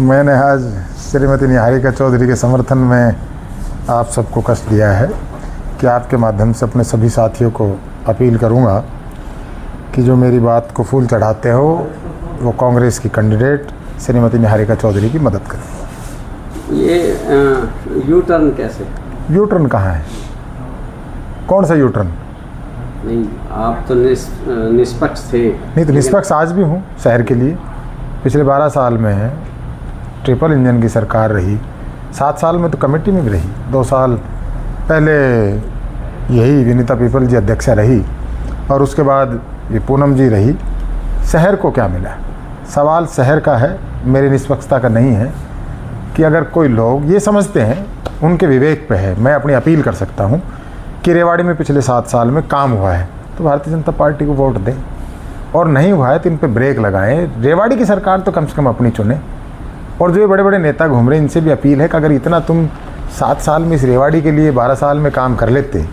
मैंने आज श्रीमती निहारिका चौधरी के समर्थन में आप सबको कष्ट दिया है कि आपके माध्यम से अपने सभी साथियों को अपील करूंगा कि जो मेरी बात को फूल चढ़ाते हो वो कांग्रेस की कैंडिडेट श्रीमती निहारिका चौधरी की मदद करें। ये यू टर्न कैसे? यू टर्न कहाँ है? कौन सा यू टर्न? नहीं, आप तो निष्पक्ष थे। नहीं तो निष्पक्ष आज भी हूँ शहर के लिए। पिछले 12 साल में ट्रिपल इंजन की सरकार रही, 7 साल में तो कमेटी में भी रही, 2 साल पहले यही विनीता पीपल जी अध्यक्षा रही और उसके बाद ये पूनम जी रही। शहर को क्या मिला? सवाल शहर का है, मेरी निष्पक्षता का नहीं है। कि अगर कोई लोग ये समझते हैं, उनके विवेक पे है, मैं अपनी अपील कर सकता हूँ कि रेवाड़ी में पिछले 7 साल में काम हुआ है तो भारतीय जनता पार्टी को वोट दें, और नहीं हुआ है तो इन पे ब्रेक लगाएं। रेवाड़ी की सरकार तो कम से कम अपनी चुने। और जो ये बड़े बड़े नेता घूम रहे हैं, इनसे भी अपील है कि अगर इतना तुम 7 साल में इस रेवाड़ी के लिए 12 साल में काम कर लेते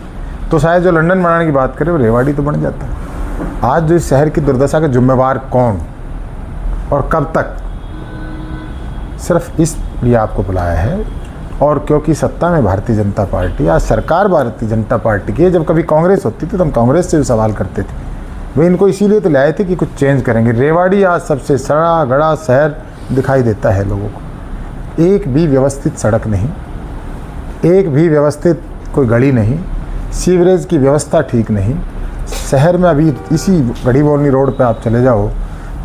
तो शायद जो लंदन बनाने की बात करे वो रेवाड़ी तो बन जाता। आज जो इस शहर की दुर्दशा का जिम्मेवार कौन और कब तक, सिर्फ इसलिए आपको बुलाया है। और क्योंकि सत्ता में भारतीय जनता पार्टी, आज सरकार भारतीय जनता पार्टी की है। जब कभी कांग्रेस होती थी तो हम कांग्रेस से भी सवाल करते थे, वे इनको इसीलिए तो लाए थे कि कुछ चेंज करेंगे। रेवाड़ी आज सबसे सड़ा गड़ा शहर दिखाई देता है लोगों को। एक भी व्यवस्थित सड़क नहीं, एक भी व्यवस्थित कोई गली नहीं, सीवरेज की व्यवस्था ठीक नहीं। शहर में अभी इसी गढ़ी बोलनी रोड पे आप चले जाओ,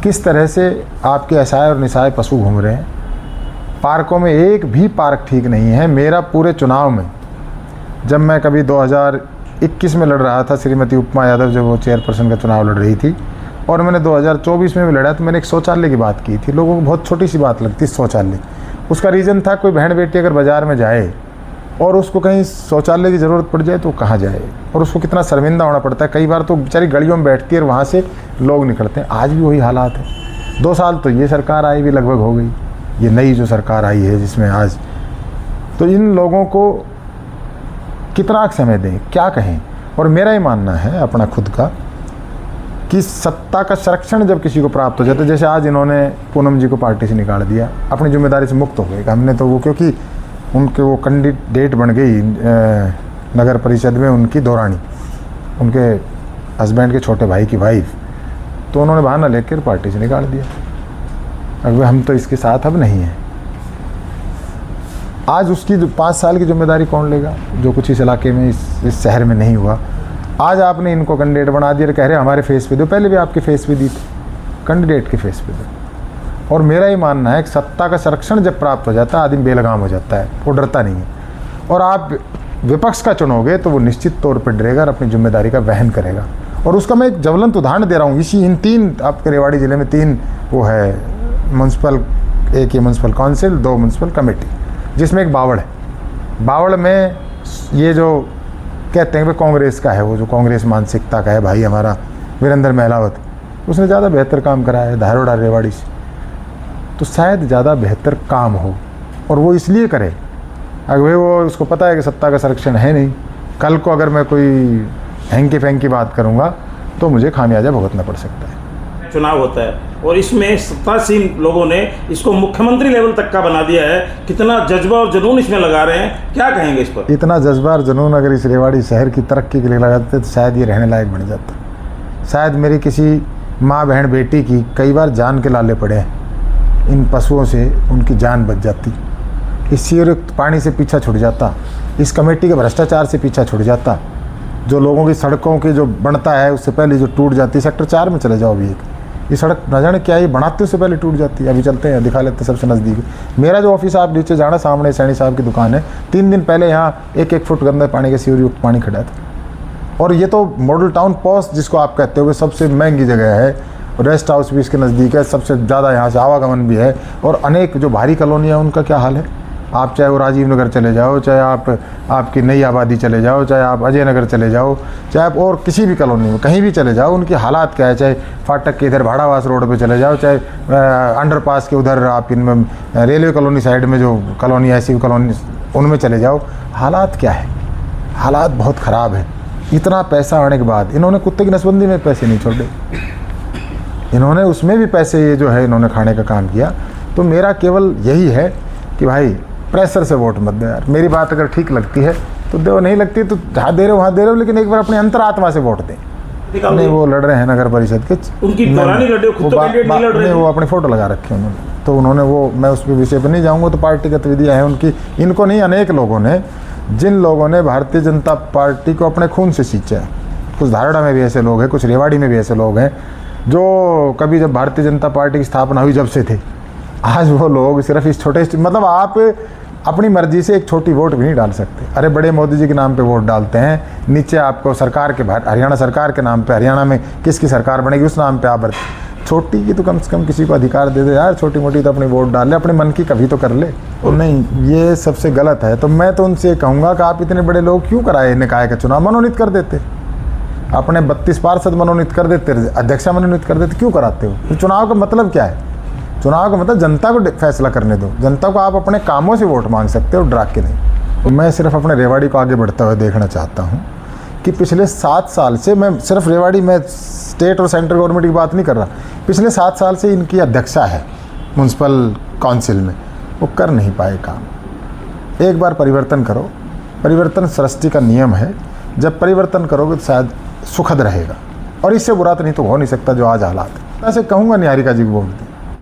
किस तरह से आपके असाए और निसाए पशु घूम रहे हैं। पार्कों में एक भी पार्क ठीक नहीं है। मेरा पूरे चुनाव में, जब मैं कभी 2021 में लड़ रहा था, श्रीमती उपमा यादव जब वो चेयरपर्सन का चुनाव लड़ रही थी, और मैंने 2024 में भी लड़ा, तो मैंने एक शौचालय की बात की थी। लोगों को बहुत छोटी सी बात लगती शौचालय। उसका रीज़न था कोई बहन बेटी अगर बाज़ार में जाए और उसको कहीं शौचालय की ज़रूरत पड़ जाए तो कहाँ जाए, और उसको कितना शर्मिंदा होना पड़ता है। कई बार तो बेचारी गलियों में बैठती है और वहाँ से लोग निकलते हैं। आज भी वही हालात है। 2 साल तो ये सरकार आई भी लगभग हो गई, ये नई जो सरकार आई है जिसमें आज, तो इन लोगों को कितना समय दें, क्या कहें। और मेरा ही मानना है अपना खुद का कि सत्ता का संरक्षण जब किसी को प्राप्त हो जाता है, जैसे आज इन्होंने पूनम जी को पार्टी से निकाल दिया, अपनी जिम्मेदारी से मुक्त हो गए। हमने तो वो, क्योंकि उनके वो कैंडिडेट बन गई नगर परिषद में उनकी दौरानी, उनके हस्बैंड के छोटे भाई की वाइफ, तो उन्होंने बहाना लेकर पार्टी से निकाल दिया। अगर हम तो इसके साथ अब नहीं हैं। आज उसकी 5 साल की जिम्मेदारी कौन लेगा, जो कुछ इस इलाके में इस शहर में नहीं हुआ। आज आपने इनको कैंडिडेट बना दिया, कह रहे हमारे फेस पे दो, पहले भी आपके फेस पे दी थी, कैंडिडेट के फेस पे दो। और मेरा ही मानना है कि सत्ता का संरक्षण जब प्राप्त हो जाता है, आदमी बेलगाम हो जाता है, वो डरता नहीं है। और आप विपक्ष का चुनोगे तो वो निश्चित तौर पर डरेगा और अपनी जिम्मेदारी का वहन करेगा। और उसका मैं एक ज्वलंत उदाहरण दे रहा हूँ। इन 3 आपके रेवाड़ी ज़िले में 3 वो है म्यूनसिपल, एक ये म्यूनसिपल काउंसिल, 2 म्यूनसिपल कमेटी, जिसमें एक बावड़ है। बावड़ में ये जो कहते हैं कि कांग्रेस का है, वो जो कांग्रेस मानसिकता का है भाई हमारा वीरेंद्र महलावत, उसने ज़्यादा बेहतर काम कराया है धारोड़ा रेवाड़ी से। तो शायद ज़्यादा बेहतर काम हो, और वो इसलिए करे अगर वो उसको पता है कि सत्ता का संरक्षण है नहीं। कल को अगर मैं कोई हैंकी फैंकी बात करूँगा तो मुझे खामियाजा भुगतना पड़ सकता है। चुनाव होता है और इसमें सत्तासीन लोगों ने इसको मुख्यमंत्री लेवल तक का बना दिया है। कितना जज्बा और जुनून इसमें लगा रहे हैं, क्या कहेंगे इस पर? इतना जज्बा और जुनून अगर इस रेवाड़ी शहर की तरक्की के लिए लगाते तो शायद ये रहने लायक बन जाता। शायद मेरी किसी माँ बहन बेटी की कई बार जान के लाले पड़े हैं, इन पशुओं से उनकी जान बच जाती, इस सीवरयुक्त पानी से पीछा छूट जाता, इस कमेटी के भ्रष्टाचार से पीछा छूट जाता, जो लोगों की सड़कों की जो बनता है उससे पहले जो टूट जाती है। सेक्टर 4 में चले जाओ, अभी एक ये सड़क न जाने क्या ये बनाते उससे पहले टूट जाती है। अभी चलते हैं, दिखा लेते हैं सबसे नज़दीक। मेरा जो ऑफिस आप नीचे जाना, सामने सैनी साहब की दुकान है, 3 दिन पहले यहाँ 1-1 फुट गंदे पानी का सीवरयुक्त पानी खड़ा था। और ये तो मॉडल टाउन पोस्ट जिसको आप कहते हो, सबसे महंगी जगह है, रेस्ट हाउस भी इसके नज़दीक है, सबसे ज़्यादा यहाँ से आवागमन भी है। और अनेक जो भारी कॉलोनियाँ उनका क्या हाल है, आप चाहे वो राजीव नगर चले जाओ, चाहे आप आपकी नई आबादी चले जाओ, चाहे आप अजय नगर चले जाओ, चाहे आप और किसी भी कॉलोनी में कहीं भी चले जाओ, उनकी हालात क्या है। चाहे फाटक के इधर भाड़ावास रोड पे चले जाओ, चाहे अंडरपास के उधर आप इनमें रेलवे कॉलोनी साइड में जो कॉलोनी ऐसी कॉलोनी उनमें चले जाओ, हालात क्या है। हालात बहुत ख़राब है। इतना पैसा आने के बाद इन्होंने कुत्ते की नसबंदी में पैसे नहीं छोड़े, इन्होंने उसमें भी पैसे ये जो है इन्होंने खाने का काम किया। तो मेरा केवल यही है कि भाई प्रेशर से वोट मत दो यार, मेरी बात अगर ठीक लगती है तो दो, नहीं लगती तो जहाँ दे रहे हो वहाँ दे रहे हो, लेकिन एक बार अपनी अंतरात्मा से वोट दें। नहीं, वो लड़ रहे हैं नगर परिषद के, उनकी दौरानी लड़े, खुद तो कैंडिडेट नहीं लड़ रहे हैं। वो अपनी फोटो लगा रखी है उन्होंने, तो उन्होंने वो, मैं उस विषय पर नहीं जाऊँगा, तो पार्टी गतिविधियाँ हैं उनकी। इनको नहीं, अनेक लोगों ने, जिन लोगों ने भारतीय जनता पार्टी को अपने खून से सींचा है, कुछ धारड़ा में भी ऐसे लोग हैं, कुछ रेवाड़ी में भी ऐसे लोग हैं, जो कभी जब भारतीय जनता पार्टी की स्थापना हुई जब से थे, आज वो लोग सिर्फ इस छोटे, मतलब आप अपनी मर्जी से एक छोटी वोट भी नहीं डाल सकते। अरे बड़े मोदी जी के नाम पे वोट डालते हैं, नीचे आपको सरकार के, हरियाणा सरकार के नाम पे, हरियाणा में किसकी सरकार बनेगी उस नाम पे आप छोटी की तो कम से कम किसी को अधिकार दे दो यार, छोटी मोटी तो अपनी वोट डाल ले, अपने मन की कभी तो कर ले। तो नहीं, ये सबसे गलत है। तो मैं तो उनसे कहूँगा कि आप इतने बड़े लोग क्यों कराए निकाय का चुनाव, मनोनीत कर देते, अपने 32 पार्षद मनोनीत कर देते, अध्यक्षा मनोनीत कर देते, क्यों कराते हो? तो चुनाव का मतलब क्या है? चुनाव का मतलब जनता को फैसला करने दो, जनता को आप अपने कामों से वोट मांग सकते हो, ड्रा के नहीं। मैं सिर्फ अपने रेवाड़ी को आगे बढ़ता हुआ देखना चाहता हूँ कि पिछले 7 साल से, मैं सिर्फ रेवाड़ी में स्टेट और सेंट्रल गवर्नमेंट की बात नहीं कर रहा, पिछले 7 साल से इनकी अध्यक्षा है म्यूनसिपल काउंसिल में, वो कर नहीं पाए काम। एक बार परिवर्तन करो, परिवर्तन सृष्टि का नियम है, जब परिवर्तन करोगे तो शायद सुखद रहेगा, और इससे बुरा तो नहीं तो हो नहीं सकता जो आज हालात है। ऐसे कहूँगा निहारिका जी को वोट दें।